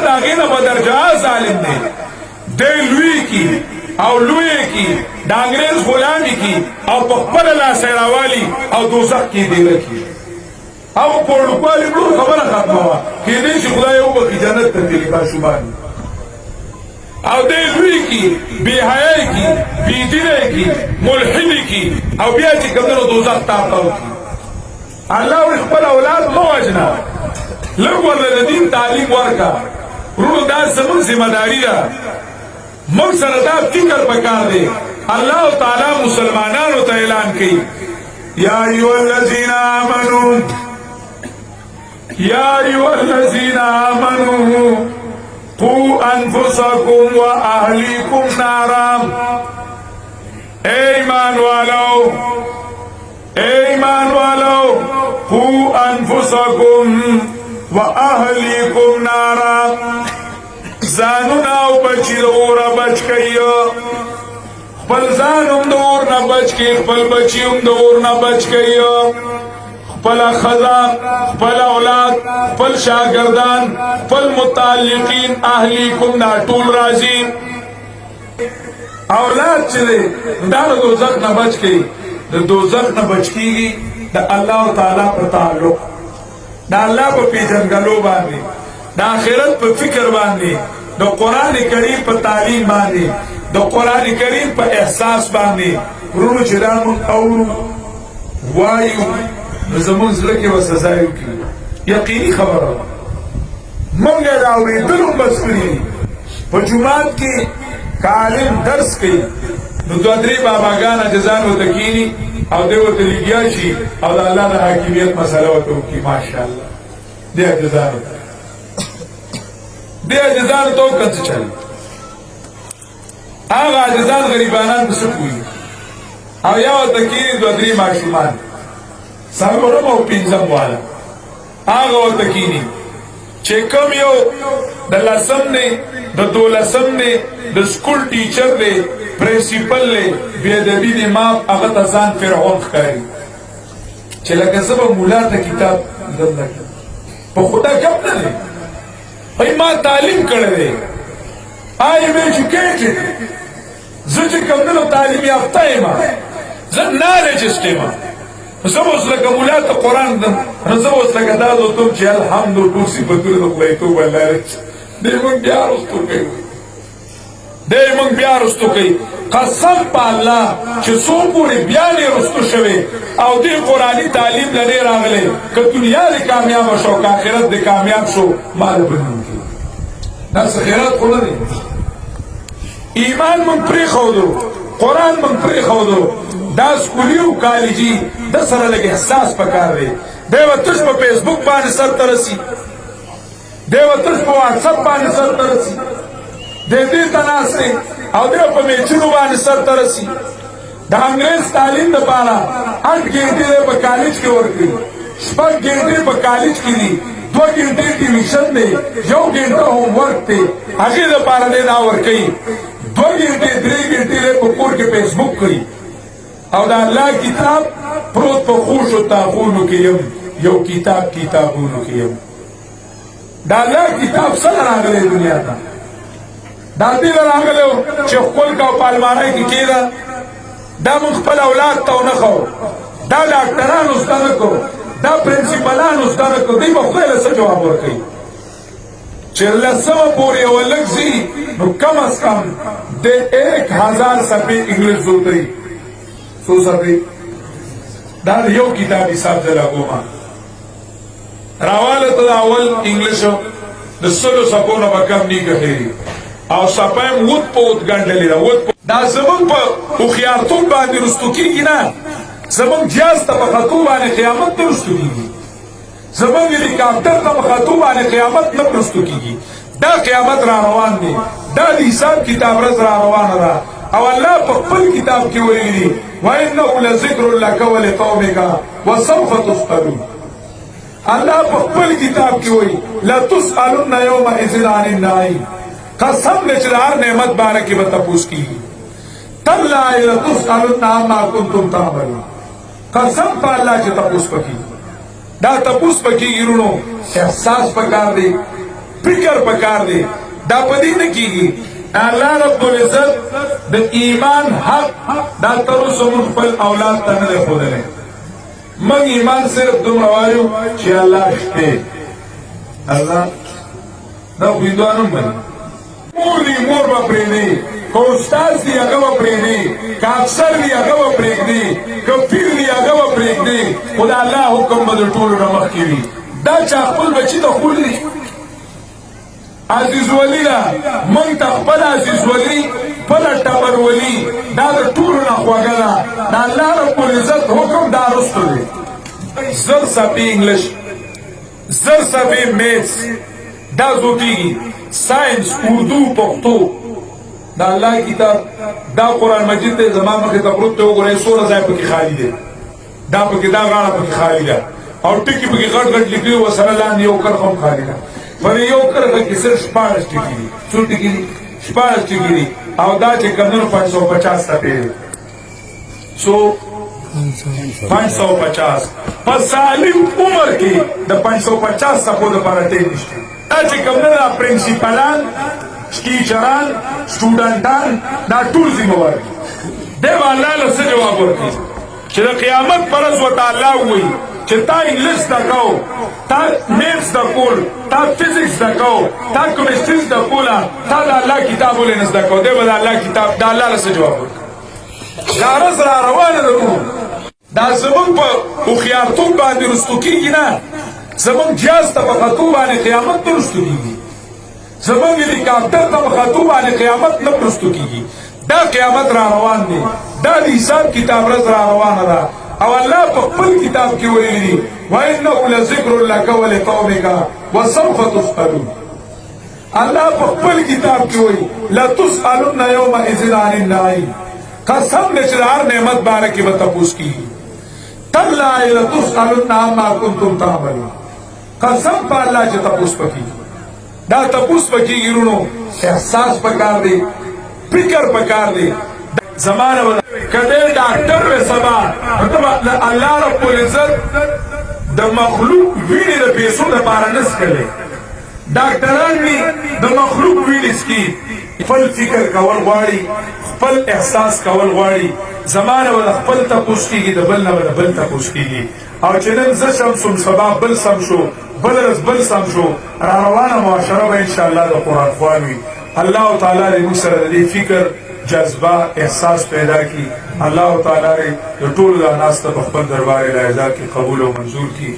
دا غینا بدرجه ظالم دی دی لوی کی او لوی کی دا انگریز غلامی کی او پخپل لا سیراوالی او دوزخ کی دی رکی او پورنکوالی بلو خبر ختم ہوا کہ دیشی خدای او بکی جنت تدیلی باشوبانی او دی لوی کی بی حیائی کی بی دیره کی ملحدی کی او بیا چی کمدنو دوزخ تاپتاو کی اللہ و اخبر اولاد موجنا لگ ورد دین تعلیم ورکا رونو دا سمن ذمہ داری دا من سردا فکر پکار دے اللہ تعالی مسلمانانو تا اعلان کی یا ایوہ الذین آمنوا یا ایوہ الذین آمنوا قو انفسکم و اہلیکم نارا اے ایمان والو اے ایمان والو قو انفسکم و اہلیکم نارا زانونا او بچی دورا بچ کئی خپل زانم دور نا بچ کئی خپل بچیم دور نا بچ کئی خپل خزا خپل اولاد خپل شاگردان خپل متعلقین اہلیکم نا طول رازی اولاد چلے دا دوزخ نا بچ کئی دا دوزخ نا بچ کی گی دا اللہ تعالی پر تعلق دا اللہ پا پیجنگلو باندی دا آخرت پا فکر باندی دا قرآن کریم پا تعلیم باندی دا قرآن کریم پا احساس باندی رونو چرامون اورو وایو زمون زلکی و سزایو کی یقینی خبر ہو منگا داوری دلوں بس کری پا جماعت کی کالم درس کی نو دوادری بابا گانا جزانو تکینی او دیو تلیگیا شی او دا اللہ دا حکیمیت مسئلہ و تو کی ماشاءاللہ دیا جزانو دیا جزانو تو کن سے چلی آغا جزان غریبانان بسک ہوئی او یاو تکینی دوادری معشومان سالورم او پینزم والا آغا و تکینی چه کم یو دا لسم نے دا دو لسم نے دا سکول ٹیچر دے پرنسپل لے بیادبی دی ماپ اغت ازان فرعون خکاری چه لکه زبا مولا تا کتاب دل لکه پا خدا کم ندے بھئی ما تعلیم کرده آئی میں ایجوکیٹڈ زجی کم دلو تعلیم یافتہ ما زن نالجسٹ ما زب اس لکه مولا تا قرآن دن زب اس لکه دادو تم چه الحمدو دوسی بطور دو خلیتو بلارچ دے من بیار استو کئی دے من بیار استو کئی قسم پا اللہ چه سو پوری بیانی رستو شوی او دی قرآنی تعلیم لنے راغلے کہ دنیا دی کامیاب شو کہ آخرت دی کامیاب شو مال بنون کی نفس خیرات خود دی ایمان من پری خودو قرآن من پری خودو دا سکولیو کالجی دا سر لگے احساس پکار دے دے و تش پا فیسبوک بانی سر ترسی دے و تش پا واتساپ بانی سر ترسی دے دی تناسے او دے پا میچنو بانی سر ترسی دا انگریز تعلیم دا پارا 8 گھنٹے دے پا کالج کے ورکی 6 گھنٹے پا کالج کی دی 2 گھنٹے ٹیویشن دے 1 گھنٹہ ہوم ورک تے اگے دا پارا دے دا ورکی 2 گھنٹے 3 گھنٹے دے پا پور کے فیس بک کری او دا اللہ کتاب پروت پا خوش و تاخونو کیم یو کتاب کتابونو کیم دا اللہ کتاب سن راگلے دنیا تا دا دیل راگلے ہو چه خل کا پالمانائی کی کیدا دا مخبل اولاد تاو نخو دا ڈاکٹران استانکو دا پرنسپلان استانکو دی مخبل سا جواب ورکی چه لسم پوری اولک زی نو کم از کم دے 1000 صفحے انگلش زودری سو صفحے دا یو کتاب حساب دلا گوما راوالت دا اول انگلشو دا سلو سپونا بکم نی کخیری او سپایم ود پا ود گندلی دا ود پا دا زمان پا اخیارتون باندی رستو کی گی نا زمان جاز تا بخطو باندی قیامت نرستو کی گی زمان هلیکاپٹر تا بخطو باندی قیامت نرستو کی گی دا قیامت را روان دی دا دی حساب کتاب رز را روان را او اللہ پا قبل کتاب کی ولی دی وَإِنَّهُ لَذِكْرٌ لَكَ وَلِقَوْمِكَ وَسَوْفَ تُسْأَلُونَ اللہ پا قبل کتاب کی ولی لَتُسْأَلُنَّ يَوْمَئِذٍ عَنِ النَّعِيمِ قسم نچدار نعمت بارکی بتپوس کی تَاللَّهِ لَتُسْأَلُنَّ عَمَّا كُنْتُمْ تَعْمَلُونَ قسم پا اللہ چی تپوس پکی دا تپوس پکی گرونو احساس پکار دی فکر پکار دی دا پدې نه کیږي الله رب العزت د ایمان حق دا تر اوسه موږ خپل اولاد ته نه دی ښودلی موږ ایمان صرف دومره وایو چې الله شته الله دا خو هندوان هم مني مور دی مور به پرېږدي که استاد دی هغه به پرېږدي که افسر دی هغه به پرېږدي که پیر دی هغه به پرېږدي خو د الله حکم به د ټولو نه مخکې وي دا چا خپل بچي ته ښودي عزیز ولی دا من تا خپل عزیز ولی خپل ټبر ولی دا د ټولو نه خوږه ده د الله رب العزت حکم دا رستو دی زر صفحې انګلیش زر صفحې میتس دا زوټیږي ساینس اردو پښتو دا الله کتاب دا قرآن مجید ته زما مخې ته پروت دی وګورئ څومره ځای پکې خالي دی دا پکې دا غاړه پکې خالي ده او ټکي پکې غټ غټ لیکلي ورسره لاندې یو کرښه هم خالي ده پر یو کرښه کې صرف 14 ټکي دي څو ټکي دي 14 ټکي دي او دا چې کمونو 550 صفحې دي سو 550 په سالم عمر کې د 550 صفحو دپاره ټیم نشته دا چې کمونو پرنسپلان ټیچران سټوډنټان دا ټول ذمہوار دي دی به الله له څه جواب ورکړي چې د قیامت پر ورځ ورته الله ووایي چې تا انګلیش زده کو تا میتس زده کول تا فزیکس زده کو تا کیمستري زده کوله تا د الله کتاب ولې نه زده کو دی به د الله کتاب د الله له څه جواب ورکړي دا ورځ را روانه ده دا زمونږ په هوښیارتوب باندې رستو کېږي نه زمونږ جهاز ته په خطو باندې قیامت نه رستو کېږي زمونږ هلیکاپټر ته په خطو باندې قیامت نه رستو کېږي دا قیامت را روان دی دا د حساب کتاب ورځ را روانه ده او الله په خپل کتاب کې ویلي دي وانه لذکر لک ولقومک وسوف تسألون الله په خپل کتاب کې وایي لتسألن یومئذ عن النعیم قسم دې چې هر نعمت باره کې به تپوس کېږي تالله لتسألن عما کنتم تعملون قسم په الله چې تپوس پکېږي دا تپوس پکېږي ورونو احساس پکار دی فکر پکار دی زمانه کده ډاکټر و سبا الله رب العزت د مخلوق ویني د پیسو د بار نس کړي ډاکټران وی د مخلوق ویني سکی خپل فکر کول غواړي خپل احساس کول غواړي زمانه ول خپل تپوس کیږي د بل نه بل تپوس کیږي او چې نن ز شمسم سبا بل سم شو بل سم شو را روانه معاشره به ان شاء الله د قران خوانوي الله تعالی دې موږ سره د فکر جذبه احساس پیدا کی الله تعالی د ټول ناس ته په خپل دربار اعزاز کې قبول او منظور کی